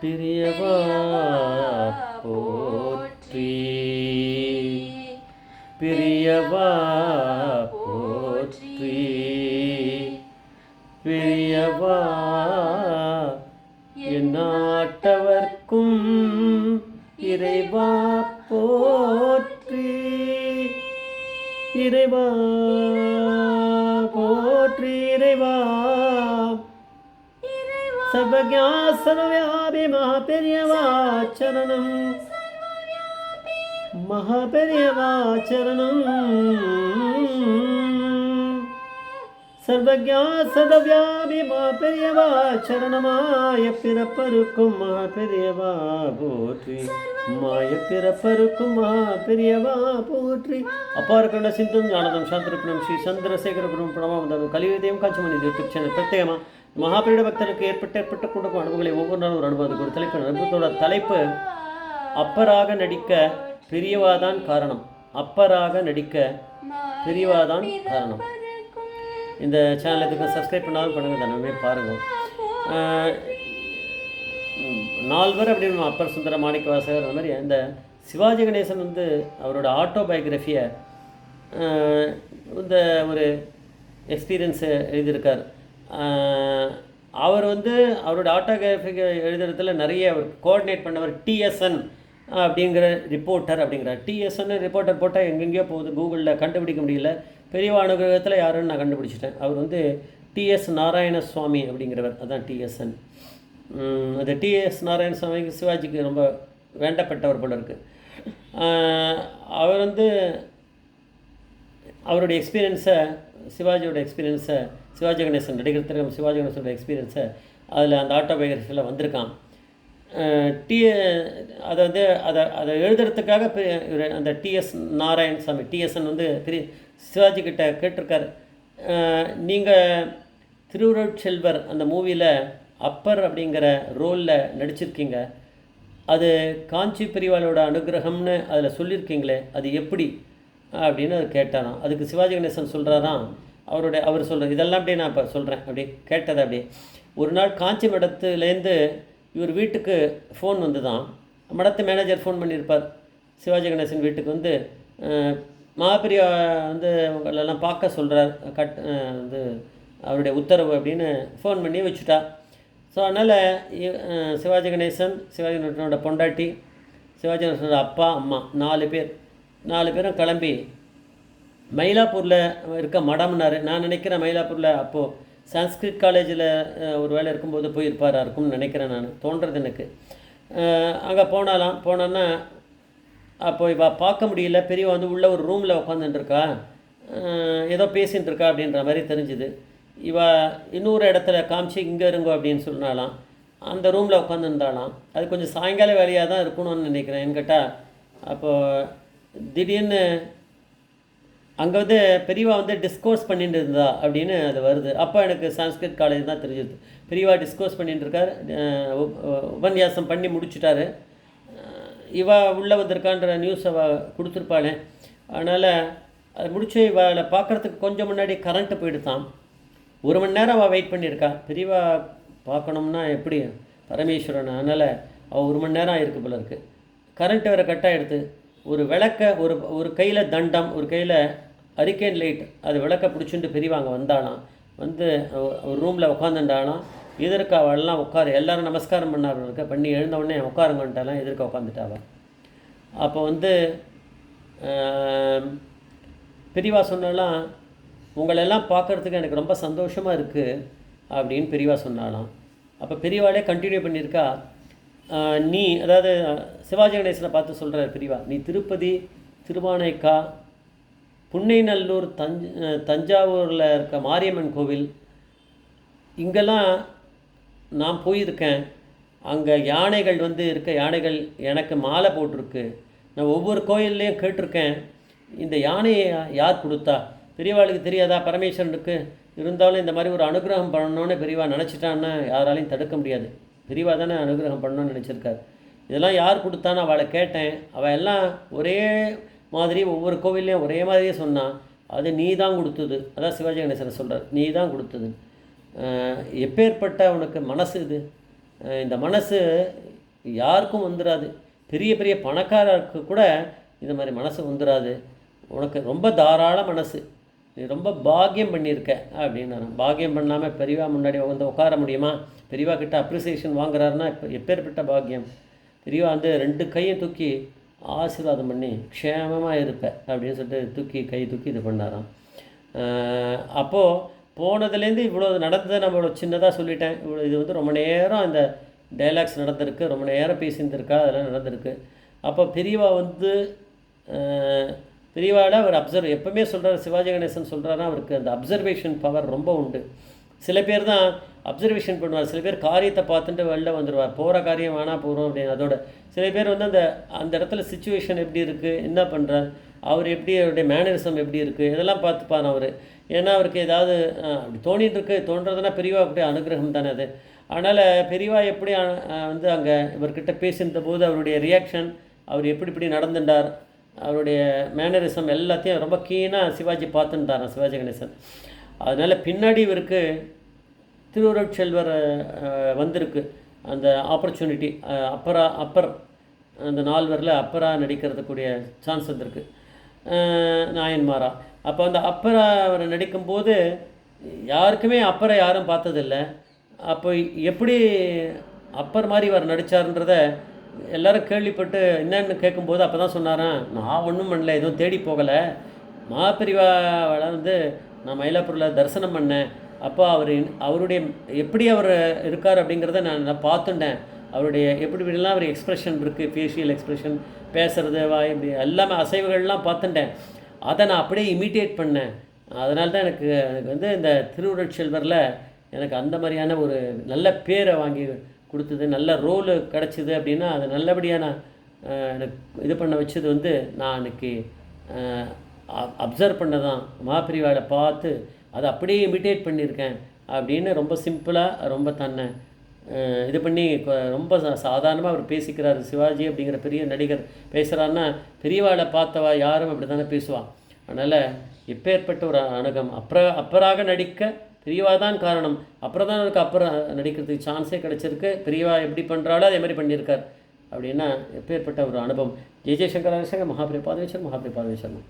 பிரியவா போற்றி, பிரியவா போற்றி, பிரியவா எந்நாட்டவர்க்கும் இறைவா போற்றி, இறைவா போற்றி, இறைவா சர்வஜா சர்வவியாபி மகாபெரியவா சரணம், மகாபெரியவா சரணம், சர்வஜா சர்வவியாபி மகாபெரியவா சரணமாய பிறப்பருக்கும் மகாபெரியவா போற்றி, மாய பிறப்பருக்கும் மகாபெரியவா போற்றி. அப்பார்கண்ட சிந்தும் ஞானதம் சாந்திரப்பணம் ஸ்ரீ சந்திரசேகர குரும் பிரணவாமதம் கலியுதயம் காட்சிமணி யூடியூப் சேனல் பிரத்யேகமாக மகாபீட பக்தருக்கு ஏற்பட்ட கொண்டிருக்கும் அனுபவங்களை ஒவ்வொரு நாளும் ஒரு அனுபவத்துக்கு ஒரு தலைப்பு. அனுபவத்தோட தலைப்பு அப்பராக நடிக்க பெரியவாதான் காரணம், அப்பராக நடிக்க பெரியவாதான் காரணம். இந்த சேனலுக்கு சப்ஸ்கிரைப் பண்ணாலும் பண்ணுங்கள், தானே பாருங்கள். நால்வர் அப்படின்னு அப்பர் சுந்தர மாணிக்க வாசகர் அந்த மாதிரி இந்த சிவாஜி கணேசன் அவரோட ஆட்டோபயோகிராஃபியை இந்த ஒரு எக்ஸ்பீரியன்ஸை எழுதியிருக்கார். அவர் அவரோட ஆட்டோகிராஃபிக் எழுதுறதுல நிறைய அவர் கோஆர்டினேட் பண்ணவர் டிஎஸ்என் அப்படிங்கிற ரிப்போர்ட்டர் அப்படிங்கிறார். டிஎஸ்என் ரிப்போர்ட்டர் போட்டால் எங்கெங்கேயோ போகுது, கூகுளில் கண்டுபிடிக்க முடியல. பெரியவா அனுகிரகத்தில் யாருன்னு நான் கண்டுபிடிச்சிட்டேன். அவர் டிஎஸ் நாராயணசுவாமி அப்படிங்கிறவர், அதுதான் டிஎஸ்என். அந்த டிஎஸ் நாராயணசுவாமிக்கு சிவாஜிக்கு ரொம்ப வேண்டப்பட்டவர் போல இருக்குது. அவர் அவருடைய எக்ஸ்பீரியன்ஸை, சிவாஜியோட எக்ஸ்பீரியன்ஸை, சிவாஜி கணேசன் நடிகர் திலகம் சிவாஜி கணேசனோட எக்ஸ்பீரியன்ஸை அதில் அந்த ஆட்டோபயோகிராஃபியில் வந்திருக்கான். அதை அதை எழுதுறதுக்காக அந்த டிஎஸ் நாராயணசாமி டிஎஸ்என் சிவாஜி கிட்ட கேட்டிருக்கார், நீங்கள் திருவுருட்செல்வர் அந்த மூவியில் அப்பர் அப்படிங்கிற ரோலில் நடிச்சிருக்கீங்க, அது காஞ்சி பெரியவாளோட அனுகிரகம்னு அதில் சொல்லியிருக்கீங்களே, அது எப்படி அப்படின்னு அது கேட்டாராம். அதுக்கு சிவாஜி கணேசன் சொல்கிறாராம், அவர் சொல்கிறார், இதெல்லாம் அப்படியே நான் இப்போ சொல்கிறேன். அப்படி கேட்டது அப்படி. ஒரு நாள் காஞ்சி மடத்துலேருந்து இவர் வீட்டுக்கு ஃபோன் தான், மடத்து மேனேஜர் ஃபோன் பண்ணியிருப்பார் சிவாஜி கணேசன் வீட்டுக்கு. மகாபிரியா உங்களெல்லாம் பார்க்க சொல்கிறார், அவருடைய உத்தரவு அப்படின்னு ஃபோன் பண்ணி வச்சுட்டா. ஸோ அதனால் சிவாஜி கணேசன், சிவாஜி கணேசனோட பொண்டாட்டி, சிவாஜி கணேசனோட அப்பா அம்மா 4 பேரும் கிளம்பி மயிலாப்பூரில் இருக்க மடம்னார். நான் நினைக்கிறேன் மயிலாப்பூரில் அப்போது சான்ஸ்கிரிட் காலேஜில் ஒரு வேலை இருக்கும்போது போயிருப்பாரா இருக்கும்னு நினைக்கிறேன், நான் தோன்றது எனக்கு. அங்கே போனோன்னா அப்போ இவ பார்க்க முடியல. பெரியவா உள்ள ஒரு ரூமில் உட்காந்துட்டுருக்கா, ஏதோ பேசிகிட்டு இருக்கா அப்படின்ற மாதிரி தெரிஞ்சுது. இவ இன்னொரு இடத்துல காமிச்சு இங்கே இருங்கோ அப்படின்னு சொன்னாலாம். அந்த ரூமில் உட்காந்துருந்தாலாம். அது கொஞ்சம் சாயங்கால வேலையாக தான் இருக்கணும்னு நினைக்கிறேன். ஏன்னு கேட்டால் அப்போது திடீர்னு அங்கே பெரியவா டிஸ்கோர்ஸ் பண்ணிட்டு இருந்தா அப்படின்னு அது வருது. அப்போ எனக்கு சான்ஸ்கிரிட் காலேஜ் தான் தெரிஞ்சுது. பெரியவா டிஸ்கோர்ஸ் பண்ணிட்டு இருக்கார், உபன்யாசம் பண்ணி முடிச்சுட்டாரு. இவ உள்ளே வந்திருக்கான்ற நியூஸ் அவள் கொடுத்துருப்பாளே. அதனால் அது முடிச்சு இவளை பார்க்குறதுக்கு கொஞ்சம் முன்னாடி கரண்ட்டு போயிடுதான். 1 மணி நேரம் அவள் வெயிட் பண்ணியிருக்கா. பெரியவா பார்க்கணும்னா எப்படி பரமேஸ்வரன், அதனால் அவள் 1 மணி நேரம் ஆகிருக்கு போல இருக்குது. கரண்ட்டு வேறு கட்டாகிடுது. ஒரு விளக்க ஒரு கையில் தண்டம், ஒரு கையில் அரிக்கேன் லைட், அது விளக்க பிடிச்சிட்டு பெரியவா அங்கே வந்தாலாம். ஒரு ரூமில் உட்காந்துட்டாலாம். எதிர்க்க அவள்லாம் உட்காரு, எல்லோரும் நமஸ்காரம் பண்ணாருக்க பண்ணி எழுந்தவுடனே உட்காருங்கன்ட்டாலாம். எதிர்க்க உட்காந்துட்டாவா. அப்போ பெரியவா சொன்னாலாம், உங்களெல்லாம் பார்க்குறதுக்கு எனக்கு ரொம்ப சந்தோஷமாக இருக்குது அப்படின்னு பெரியவா சொன்னாலாம். அப்போ பெரியவாளே கண்டினியூ பண்ணியிருக்கா, நீ அதாவது சிவாஜி கணேசனை பார்த்து சொல்கிறார் பெரியவா, நீ திருப்பதி, திருவானைக்கா, புன்னைநல்லூர், தஞ்சாவூரில் இருக்க மாரியம்மன் கோவில், இங்கெல்லாம் நான் போயிருக்கேன். அங்கே யானைகள் இருக்க யானைகள் எனக்கு மாலை போட்டிருக்கு. நான் ஒவ்வொரு கோயில்லையும் கேட்டிருக்கேன், இந்த யானையை யார் கொடுத்தா? பெரியவாளுக்கு தெரியாதா? பரமேஸ்வரனுக்கு இருந்தாலும் இந்த மாதிரி ஒரு அனுகிரகம் பண்ணணுன்னு பெரியவா நினச்சிட்டான்னா யாராலையும் தடுக்க முடியாது. பெரியவா தானே அனுகிரகம் பண்ணணும்னு நினச்சிருக்காரு. இதெல்லாம் யார் கொடுத்தான்னு அவளை கேட்டேன். அவள் எல்லாம் ஒரே மாதிரி ஒவ்வொரு கோவில்லையும் ஒரே மாதிரியே சொன்னான். அது நீ தான் கொடுத்தது. அதான் சிவாஜி கணேசன் சொல்கிறார், நீ தான் கொடுத்தது. எப்பேற்பட்ட உனக்கு மனசு இது? இந்த மனசு யாருக்கும் வந்துடாது. பெரிய பெரிய பணக்காரருக்கு கூட இந்த மாதிரி மனசு வந்துடாது. உனக்கு ரொம்ப தாராள மனசு, நீ ரொம்ப பாக்கியம் பண்ணியிருக்க அப்படின்னாராம். பாக்கியம் பண்ணாமல் பெரியவா முன்னாடி வந்து உட்கார முடியுமா? பெரியவா கிட்ட அப்ரிசியேஷன் வாங்குறாருன்னா இப்போ எப்பேற்பட்ட பாக்கியம். பெரியவா வந்து 2 கையும் தூக்கி ஆசீர்வாதம் பண்ணி க்ஷேமமாக இருப்ப அப்படின்னு சொல்லிட்டு தூக்கி கை தூக்கி இது பண்ணாராம். அப்போது போனதுலேருந்து இவ்வளோ நடந்ததை நம்ம இவ்வளோ சின்னதாக சொல்லிட்டேன். இவ்வளோ இது வந்து ரொம்ப நேரம் இந்த டைலாக்ஸ் நடந்திருக்கு, ரொம்ப நேரம் பேசியிருந்திருக்கா, அதெல்லாம் நடந்திருக்கு. அப்போ பெரியவா வந்து பெரியவாட அவர் எப்பவுமே சொல்கிறார், சிவாஜி கணேசன் சொல்கிறாருன்னா அவருக்கு அந்த அப்சர்வேஷன் பவர் ரொம்ப உண்டு. சில பேர் தான் அப்சர்வேஷன் பண்ணுவார், சில பேர் காரியத்தை பார்த்துட்டு வெளில வந்துடுவார், போகிற காரியம் வேணால் போகிறோம் அப்படின்னு. அதோட சில பேர் வந்து அந்த இடத்துல சுச்சுவேஷன் எப்படி இருக்குது, என்ன பண்ணுறார், அவர் எப்படி, அவருடைய மேனரிசம் எப்படி இருக்குது, இதெல்லாம் பார்த்துப்பார் அவர். ஏன்னா அவருக்கு ஏதாவது அப்படி தோணின்னு இருக்குது, தோன்றதுன்னா பெரியவா அப்படி அனுகிரகம் தானே அது. அதனால் பெரியவா எப்படி வந்து அங்கே இவர்கிட்ட பேசியிருந்த போது அவருடைய ரியாக்ஷன், அவர் எப்படி இப்படி நடந்துட்டார், அவருடைய மேனரிசம் எல்லாத்தையும் ரொம்ப கீனாக சிவாஜி பார்த்துட்டாரான் சிவாஜி கணேசன். அதனால் பின்னாடி இவருக்கு திருவருட்செல்வர் வந்திருக்கு அந்த ஆப்பர்ச்சுனிட்டி. அப்பர் அந்த நால்வரில் அப்பரா நடிக்கிறதுக்கூடிய சான்ஸ் வந்திருக்கு, நாயன்மாரா. அப்போ அந்த அப்பரா அவர் நடிக்கும்போது யாருக்குமே அப்பரை யாரும் பார்த்ததில்லை. அப்போ எப்படி அப்பர் மாதிரி இவர் நடித்தார்ன்றத எல்லோரும் கேள்விப்பட்டு என்னென்னு கேட்கும்போது அப்போ தான் சொன்னாரான், நான் ஒன்றும் பண்ணல, எதுவும் தேடி போகலை, மகாபிரிவாவில் வந்து நான் மயிலாப்பூரில் தரிசனம் பண்ணேன். அப்போ அவருடைய எப்படி அவர் இருக்கார் அப்படிங்கிறத நான் பார்த்துட்டேன். அவருடைய எப்படி இப்படிலாம் அவர் எக்ஸ்ப்ரெஷன் இருக்குது, ஃபேஷியல் எக்ஸ்ப்ரெஷன், பேசுகிறது, வாய், இப்படி எல்லாமே அசைவுகள்லாம் பார்த்துட்டேன். அதை நான் அப்படியே இமிட்டேட் பண்ணேன். அதனால தான் எனக்கு வந்து இந்த திருவருட்செல்வரில் எனக்கு அந்த மாதிரியான ஒரு நல்ல பேரை வாங்கி கொடுத்தது, நல்ல ரோலு கிடச்சிது. அப்படின்னா அது நல்லபடியாக நான் எனக்கு இது பண்ண வச்சது வந்து நான் அன்றைக்கி அப்சர்வ் பண்ணதான், மகாபிரிவாவில் பார்த்து அதை அப்படியே இமிட்டேட் பண்ணியிருக்கேன் அப்படின்னு ரொம்ப சிம்பிளாக ரொம்ப தன்னை இது பண்ணி ரொம்ப சாதாரணமாக அவர் பேசிக்கிறார். சிவாஜி அப்படிங்கிற பெரிய நடிகர் பேசுகிறாருன்னா பெரியவாளை பார்த்தவா யாரும் அப்படி தானே பேசுவான். அதனால் எப்பேற்பட்ட ஒரு அணுகம். அப்பராக நடிக்க பெரியவா தான் காரணம். அப்புறம் தான் எனக்கு அப்புறம் நடிக்கிறதுக்கு சான்ஸே கிடச்சிருக்கு. பெரியவா எப்படி பண்ணுறாளோ அதே மாதிரி பண்ணியிருக்கார் அப்படின்னா எப்பேற்பட்ட ஒரு அனுபவம். ஜெய்சங்கர் மகாபிரிய பாதவேஸ்வர்.